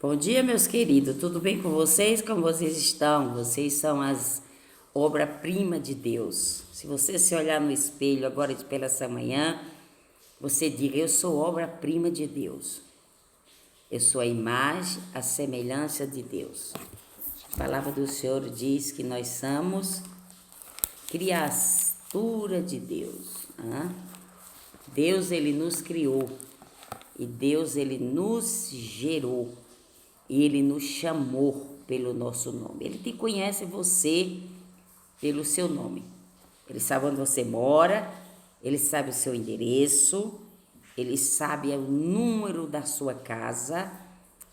Bom dia, meus queridos. Tudo bem com vocês? Como vocês estão? Vocês são as obra-prima de Deus. Se você se olhar no espelho agora pela essa manhã, você diga: eu sou obra-prima de Deus. Eu sou a imagem, a semelhança de Deus. A palavra do Senhor diz que nós somos criatura de Deus. Deus, Ele nos criou. E Deus, Ele nos gerou. E Ele nos chamou pelo nosso nome. Ele te conhece você pelo seu nome. Ele sabe onde você mora, Ele sabe o seu endereço, Ele sabe o número da sua casa,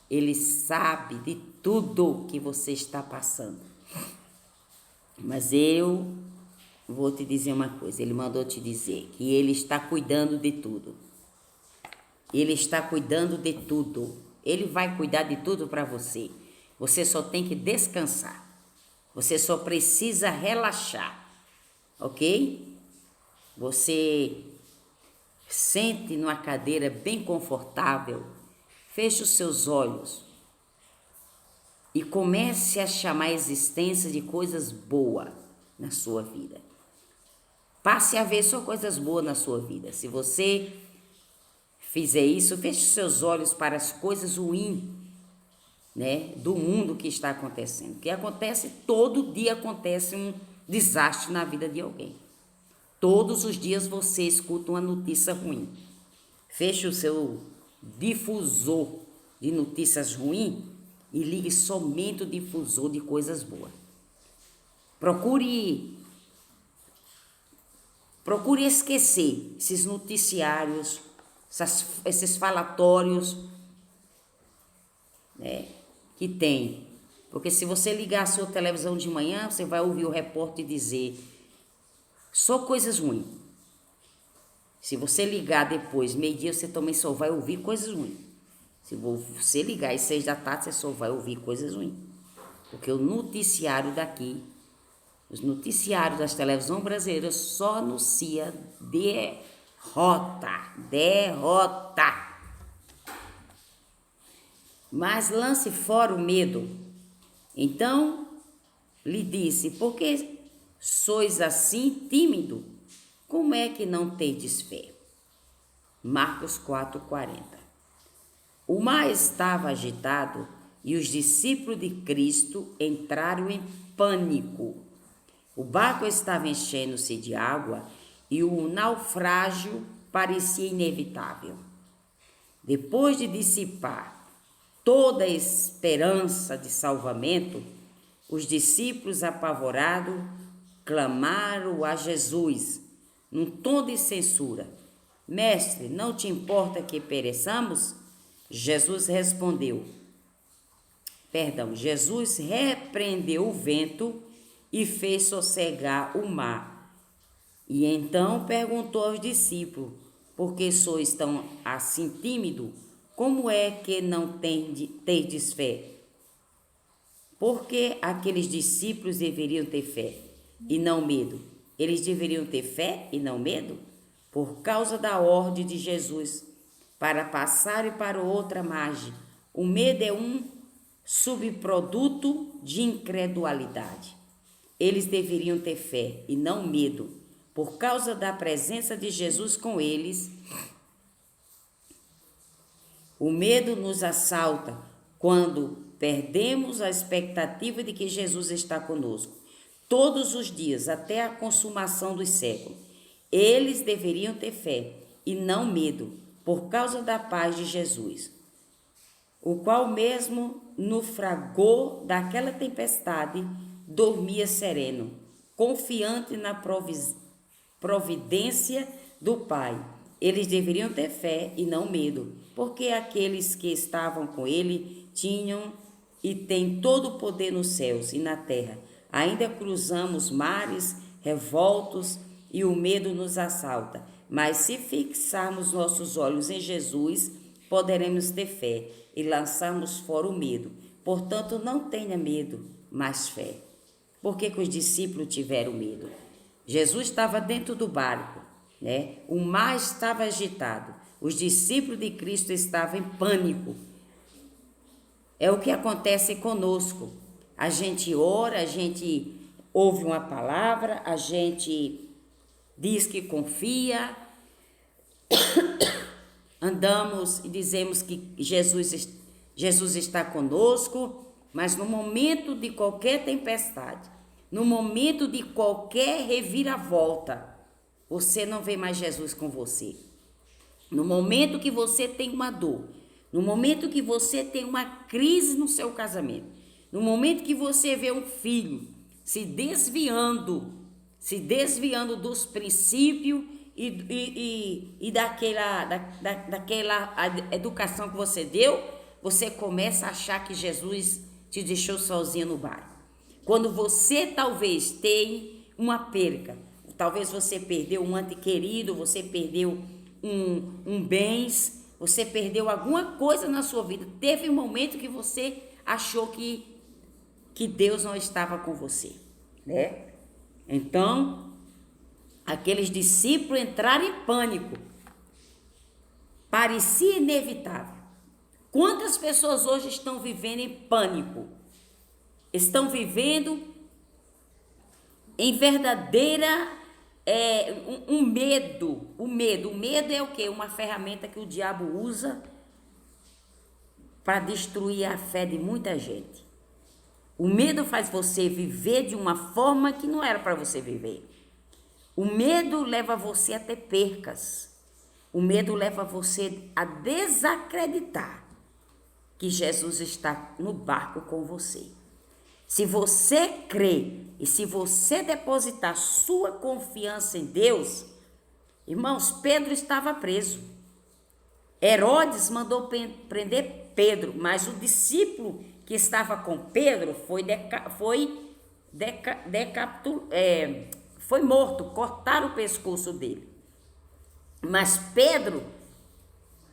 Ele sabe de tudo que você está passando. Mas eu vou te dizer uma coisa, Ele mandou te dizer que Ele está cuidando de tudo. Ele está cuidando de tudo. Ele vai cuidar de tudo para você. Você só tem que descansar. Você só precisa relaxar. Ok? Você sente numa cadeira bem confortável. Feche os seus olhos. E comece a chamar a existência de coisas boas na sua vida. Passe a ver só coisas boas na sua vida. Se você fizer isso, feche seus olhos para as coisas ruins, do mundo que está acontecendo. Que acontece, todo dia acontece um desastre na vida de alguém. Todos os dias você escuta uma notícia ruim. Feche o seu difusor de notícias ruins e ligue somente o difusor de coisas boas. Procure esquecer esses noticiários, esses falatórios, que tem. Porque se você ligar a sua televisão de manhã, você vai ouvir o repórter dizer só coisas ruins. Se você ligar depois, meio-dia, você também só vai ouvir coisas ruins. Se você ligar às 6 da tarde, você só vai ouvir coisas ruins. Porque o noticiário daqui, os noticiários das televisões brasileiras só anuncia derrota. Mas lance fora o medo. Então, lhe disse: por que sois assim tímido? Como é que não tendes fé? Marcos 4:40. O mar estava agitado e os discípulos de Cristo entraram em pânico. O barco estava enchendo-se de água e o naufrágio parecia inevitável. Depois de dissipar toda a esperança de salvamento, os discípulos apavorados clamaram a Jesus, num tom de censura: Mestre, não te importa que pereçamos? Jesus repreendeu o vento e fez sossegar o mar. E então perguntou aos discípulos: por que sois tão assim tímidos? Como é que não tendes fé? Porque aqueles discípulos deveriam ter fé e não medo. Eles deveriam ter fé e não medo? Por causa da ordem de Jesus para passarem para outra margem. O medo é um subproduto de incredulidade. Eles deveriam ter fé e não medo. Por causa da presença de Jesus com eles, o medo nos assalta quando perdemos a expectativa de que Jesus está conosco. Todos os dias, até a consumação dos séculos. Eles deveriam ter fé e não medo, por causa da paz de Jesus, o qual mesmo no fragor daquela tempestade dormia sereno, confiante na providência do Pai. Eles deveriam ter fé e não medo, porque aqueles que estavam com ele tinham e têm todo o poder nos céus e na terra. Ainda cruzamos mares revoltos e o medo nos assalta, mas se fixarmos nossos olhos em Jesus, poderemos ter fé e lançarmos fora o medo. Portanto, não tenha medo, mas fé. Por que os discípulos tiveram medo? Jesus estava dentro do barco, O mar estava agitado. Os discípulos de Cristo estavam em pânico. É o que acontece conosco. A gente ora, a gente ouve uma palavra, a gente diz que confia, andamos e dizemos que Jesus está conosco, mas no momento de qualquer tempestade, no momento de qualquer reviravolta, você não vê mais Jesus com você. No momento que você tem uma dor, no momento que você tem uma crise no seu casamento, no momento que você vê um filho se desviando dos princípios e daquela educação que você deu, você começa a achar que Jesus te deixou sozinho no barco. Quando você talvez tem uma perca, talvez você perdeu um ente querido, você perdeu um bens, você perdeu alguma coisa na sua vida. Teve um momento que você achou que Deus não estava com você, né? Então, aqueles discípulos entraram em pânico. Parecia inevitável. Quantas pessoas hoje estão vivendo em pânico? Estão vivendo em verdadeira um medo. O medo é o quê? Uma ferramenta que o diabo usa para destruir a fé de muita gente. O medo faz você viver de uma forma que não era para você viver. O medo leva você a ter percas. O medo leva você a desacreditar que Jesus está no barco com você. Se você crê e se você depositar sua confiança em Deus, irmãos, Pedro estava preso. Herodes mandou prender Pedro, mas o discípulo que estava com Pedro foi morto, cortaram o pescoço dele. Mas Pedro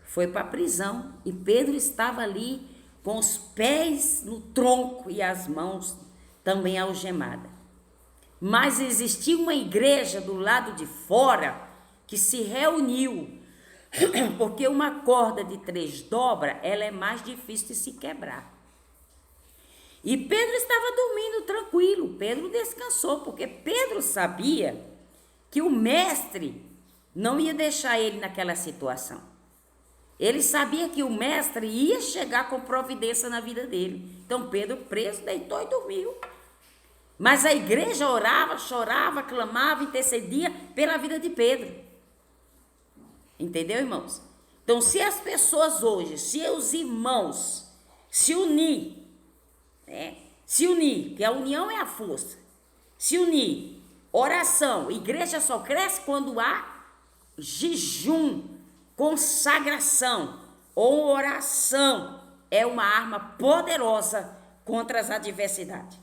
foi para a prisão e Pedro estava ali com os pés no tronco e as mãos também algemadas. Mas existia uma igreja do lado de fora que se reuniu, porque uma corda de 3 dobras, ela é mais difícil de se quebrar. E Pedro estava dormindo tranquilo, Pedro descansou, porque Pedro sabia que o mestre não ia deixar ele naquela situação. Ele sabia que o mestre ia chegar com providência na vida dele. Então Pedro preso, deitou e dormiu. Mas a igreja orava, chorava, clamava, intercedia pela vida de Pedro. Entendeu, irmãos? Então, se as pessoas hoje, se os irmãos se unir, que a união é a força, se unir, oração, igreja só cresce quando há jejum, consagração ou oração, é uma arma poderosa contra as adversidades.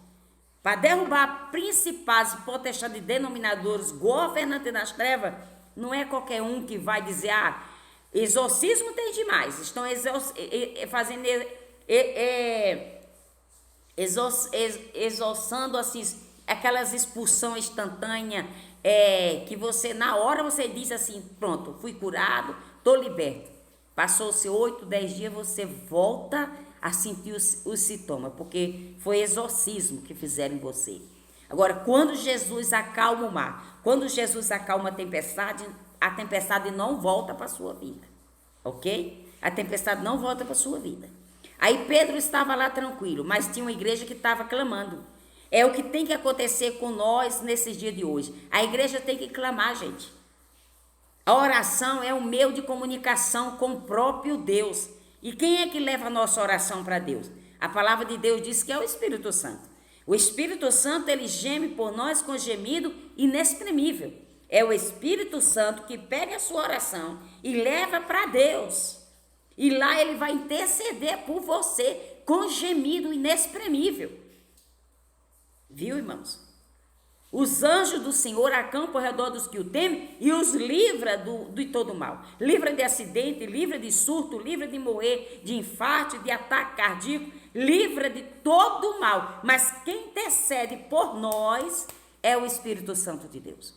Para derrubar principais e potestades denominadores, governantes das trevas, não é qualquer um que vai dizer, exorcismo tem demais, estão fazendo exorçando assim, aquelas expulsão instantânea, que você, na hora você diz assim, pronto, fui curado, estou liberto. Passou-se 8, 10 dias, você volta a sentir os sintomas, porque foi exorcismo que fizeram em você. Agora, quando Jesus acalma o mar, quando Jesus acalma a tempestade não volta para a sua vida, ok? A tempestade não volta para a sua vida. Aí Pedro estava lá tranquilo, mas tinha uma igreja que estava clamando. É o que tem que acontecer com nós nesses dias de hoje. A igreja tem que clamar, gente. A oração é um meio de comunicação com o próprio Deus. E quem é que leva a nossa oração para Deus? A palavra de Deus diz que é o Espírito Santo. O Espírito Santo, ele geme por nós com gemido inexprimível. É o Espírito Santo que pega a sua oração e leva para Deus. E lá ele vai interceder por você com gemido inexprimível. Viu, irmãos? Os anjos do Senhor acampam ao redor dos que o temem e os livra de todo mal. Livra de acidente, livra de surto, livra de morrer, de infarto, de ataque cardíaco, livra de todo mal. Mas quem intercede por nós é o Espírito Santo de Deus.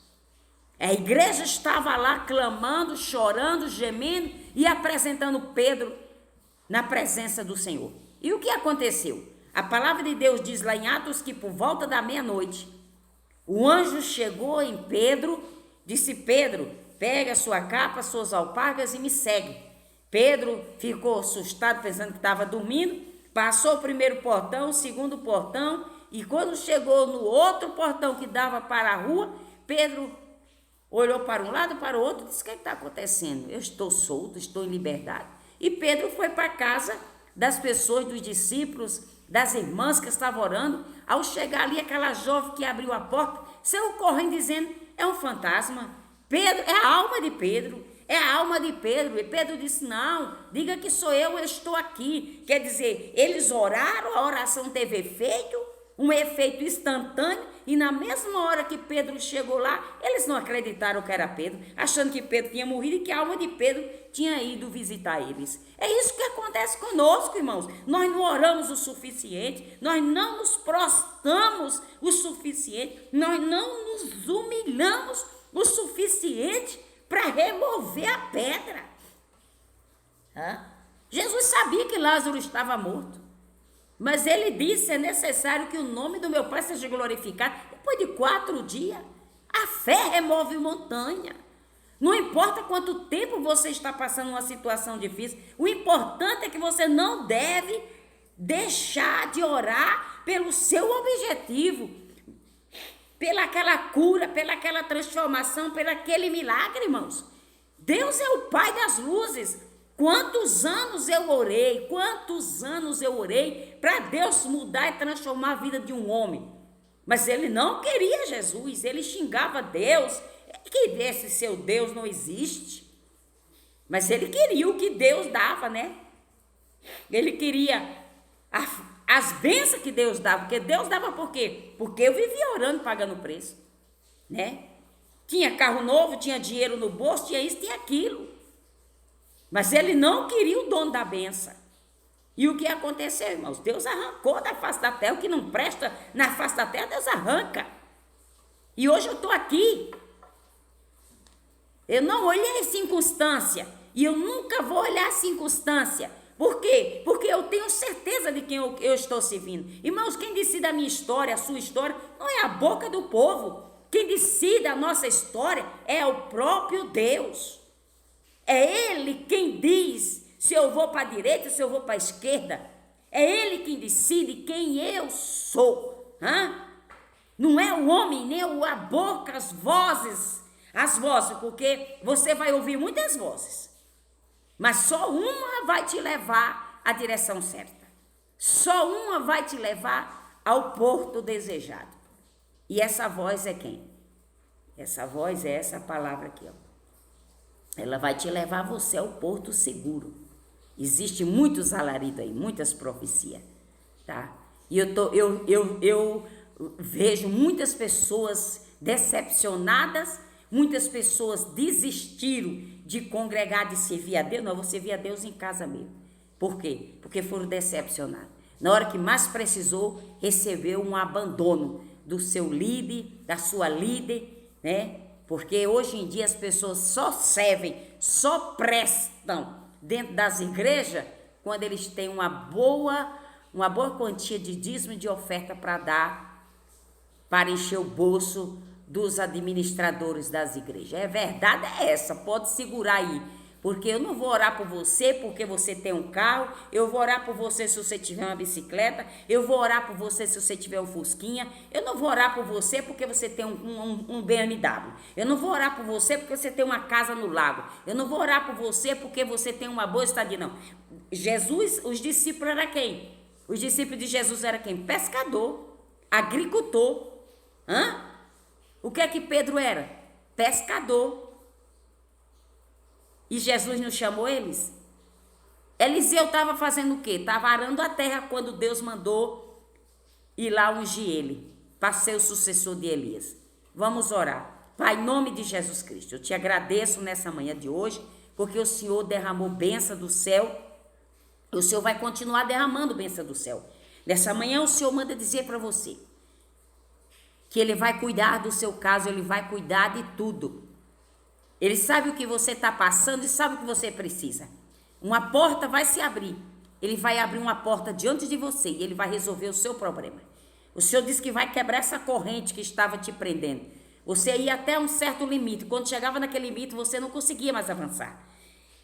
A igreja estava lá clamando, chorando, gemendo e apresentando Pedro na presença do Senhor. E o que aconteceu? A palavra de Deus diz lá em Atos que por volta da meia-noite, o anjo chegou em Pedro, disse: Pedro, pega a sua capa, suas alpargas e me segue. Pedro ficou assustado, pensando que estava dormindo, passou o primeiro portão, o segundo portão, e quando chegou no outro portão que dava para a rua, Pedro olhou para um lado, para o outro, e disse: o que está acontecendo? Eu estou solto, estou em liberdade. E Pedro foi para a casa das pessoas, dos discípulos, das irmãs que estavam orando. Ao chegar ali, aquela jovem que abriu a porta, saiu correndo dizendo: é um fantasma. Pedro, é a alma de Pedro, é a alma de Pedro. E Pedro disse: não, diga que sou eu estou aqui. Quer dizer, eles oraram, a oração teve efeito, um efeito instantâneo, e na mesma hora que Pedro chegou lá, eles não acreditaram que era Pedro, achando que Pedro tinha morrido e que a alma de Pedro tinha ido visitar eles. É isso que acontece conosco, irmãos. Nós não oramos o suficiente, nós não nos prostramos o suficiente, nós não nos humilhamos o suficiente para remover a pedra. Jesus sabia que Lázaro estava morto, mas ele disse: é necessário que o nome do meu Pai seja glorificado. Depois de 4 dias, a fé remove montanha. Não importa quanto tempo você está passando uma situação difícil, o importante é que você não deve deixar de orar pelo seu objetivo, pelaquela cura, pelaquela transformação, pelaquele milagre, irmãos. Deus é o Pai das luzes. Quantos anos eu orei para Deus mudar e transformar a vida de um homem. Mas ele não queria Jesus, ele xingava Deus, que esse seu Deus não existe. Mas ele queria o que Deus dava, né? Ele queria as bênçãos que Deus dava, porque Deus dava por quê? Porque eu vivia orando, pagando preço, né? Tinha carro novo, tinha dinheiro no bolso, tinha isso, tinha aquilo. Mas ele não queria o dono da benção. E o que aconteceu, irmãos? Deus arrancou da face da terra. O que não presta na face da terra, Deus arranca. E hoje eu estou aqui. Eu não olhei a circunstância. E eu nunca vou olhar a circunstância. Por quê? Porque eu tenho certeza de quem eu estou servindo. Irmãos, quem decide a minha história, a sua história, não é a boca do povo. Quem decide a nossa história é o próprio Deus. É Ele quem diz se eu vou para a direita, se eu vou para a esquerda. É Ele quem decide quem eu sou. Não é o homem, nem a boca, as vozes, porque você vai ouvir muitas vozes, mas só uma vai te levar à direção certa. Só uma vai te levar ao porto desejado. E essa voz é quem? Essa voz é essa palavra aqui, ó. Ela vai te levar você ao porto seguro. Existe muitos alaridos aí, muitas profecias, tá? E eu vejo muitas pessoas decepcionadas, muitas pessoas desistiram de congregar, de servir a Deus. Não, eu vou servir a Deus em casa mesmo. Por quê? Porque foram decepcionados. Na hora que mais precisou, recebeu um abandono do seu líder, da sua líder, né? Porque hoje em dia as pessoas só servem, só prestam dentro das igrejas quando eles têm uma boa quantia de dízimo e de oferta para dar, para encher o bolso dos administradores das igrejas. É verdade, é essa, pode segurar aí. Porque eu não vou orar por você porque você tem um carro, eu vou orar por você se você tiver uma bicicleta, eu vou orar por você se você tiver um Fusquinha, eu não vou orar por você porque você tem um BMW, eu não vou orar por você porque você tem uma casa no lago, eu não vou orar por você porque você tem uma boa estadia, não. Jesus, os discípulos eram quem? Os discípulos de Jesus eram quem? Pescador, agricultor. O que é que Pedro era? Pescador. E Jesus não chamou eles? Eliseu estava fazendo o quê? Estava arando a terra quando Deus mandou ir lá ungir ele, para ser o sucessor de Elias. Vamos orar. Pai, em nome de Jesus Cristo, eu te agradeço nessa manhã de hoje, porque o Senhor derramou bênção do céu, e o Senhor vai continuar derramando bênção do céu. Nessa manhã o Senhor manda dizer para você que Ele vai cuidar do seu caso, Ele vai cuidar de tudo. Ele sabe o que você está passando e sabe o que você precisa. Uma porta vai se abrir. Ele vai abrir uma porta diante de você e ele vai resolver o seu problema. O Senhor disse que vai quebrar essa corrente que estava te prendendo. Você ia até um certo limite. Quando chegava naquele limite, você não conseguia mais avançar.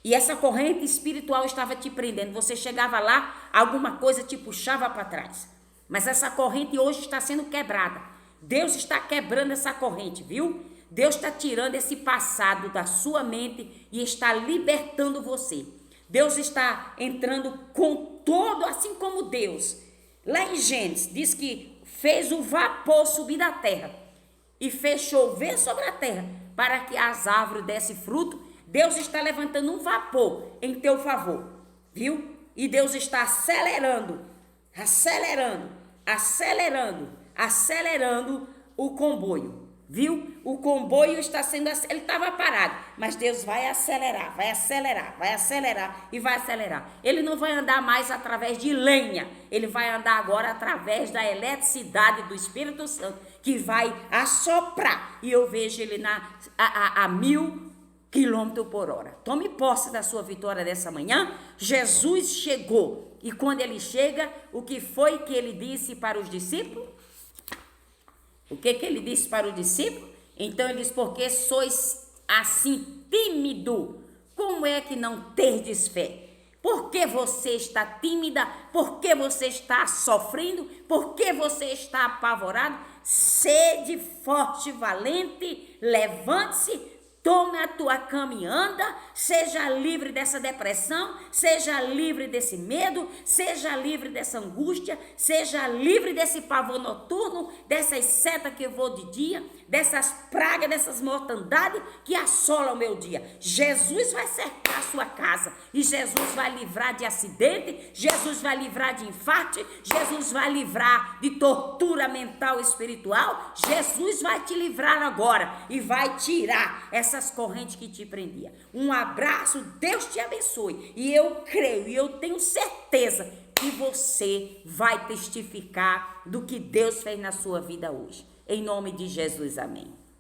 E essa corrente espiritual estava te prendendo. Você chegava lá, alguma coisa te puxava para trás. Mas essa corrente hoje está sendo quebrada. Deus está quebrando essa corrente, viu? Deus está tirando esse passado da sua mente e está libertando você. Deus está entrando com todo, assim como Deus. Lá em Gênesis, diz que fez o vapor subir da terra e fez chover sobre a terra para que as árvores dessem fruto. Deus está levantando um vapor em teu favor, viu? E Deus está acelerando o comboio, viu? O comboio está sendo, ele estava parado, mas Deus vai acelerar. Ele não vai andar mais através de lenha, ele vai andar agora através da eletricidade do Espírito Santo, que vai assoprar, e eu vejo ele a 1000 quilômetros por hora. Tome posse da sua vitória dessa manhã. Jesus chegou, e quando ele chega, o que foi que ele disse para os discípulos? O que ele disse para os discípulos? Então ele disse: porque sois assim tímido, como é que não terdes fé? Por que você está tímida? Por que você está sofrendo? Por que você está apavorado? Sede forte e valente, levante-se, tome a tua cama e anda, seja livre dessa depressão, seja livre desse medo, seja livre dessa angústia, seja livre desse pavor noturno, dessas setas que eu vou de dia, dessas pragas, dessas mortandades que assolam o meu dia. Jesus vai cercar a sua casa e Jesus vai livrar de acidente, Jesus vai livrar de infarto, Jesus vai livrar de tortura mental e espiritual. Jesus vai te livrar agora e vai tirar essas correntes que te prendiam. Um abraço, Deus te abençoe. E eu creio e eu tenho certeza que você vai testificar do que Deus fez na sua vida hoje. Em nome de Jesus, amém.